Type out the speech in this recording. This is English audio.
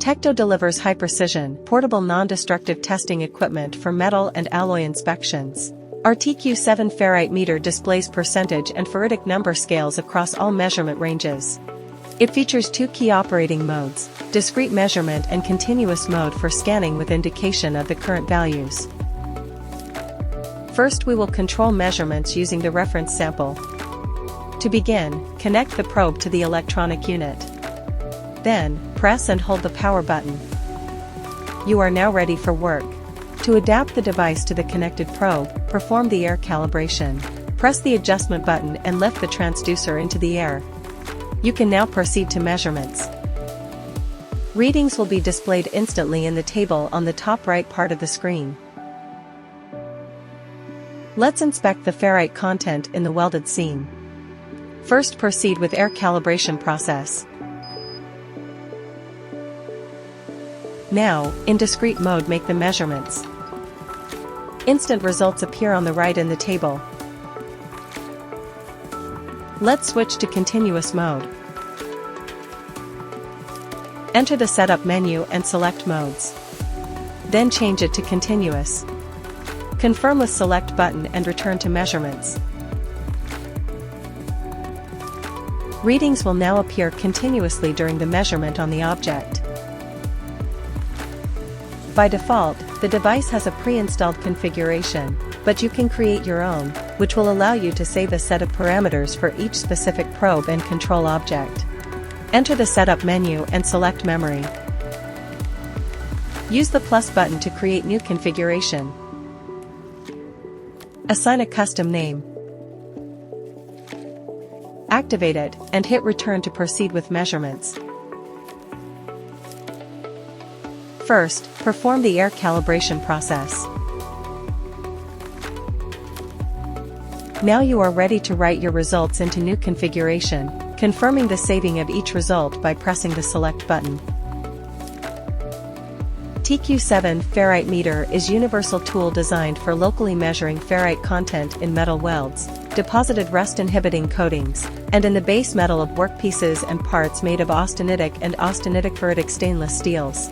TEQTO delivers high-precision, portable non-destructive testing equipment for metal and alloy inspections. Our TQ-7 Ferrite meter displays percentage and ferritic number scales across all measurement ranges. It features two key operating modes, discrete measurement and continuous mode for scanning with indication of the current values. First, we will control measurements using the reference sample. To begin, connect the probe to the electronic unit. Then, press and hold the power button. You are now ready for work. To adapt the device to the connected probe, perform the air calibration. Press the adjustment button and lift the transducer into the air. You can now proceed to measurements. Readings will be displayed instantly in the table on the top right part of the screen. Let's inspect the ferrite content in the welded seam. First, proceed with air calibration process. Now, in discrete mode, make the measurements. Instant results appear on the right in the table. Let's switch to continuous mode. Enter the setup menu and select modes. Then change it to continuous. Confirm with select button and return to measurements. Readings will now appear continuously during the measurement on the object. By default, the device has a pre-installed configuration, but you can create your own, which will allow you to save a set of parameters for each specific probe and control object. Enter the setup menu and select memory. Use the plus button to create new configuration. Assign a custom name. Activate it, and hit return to proceed with measurements. First, perform the air calibration process. Now you are ready to write your results into new configuration, confirming the saving of each result by pressing the select button. TQ-7 Ferrite meter is universal tool designed for locally measuring ferrite content in metal welds, deposited rust-inhibiting coatings, and in the base metal of workpieces and parts made of austenitic and austenitic-ferritic stainless steels.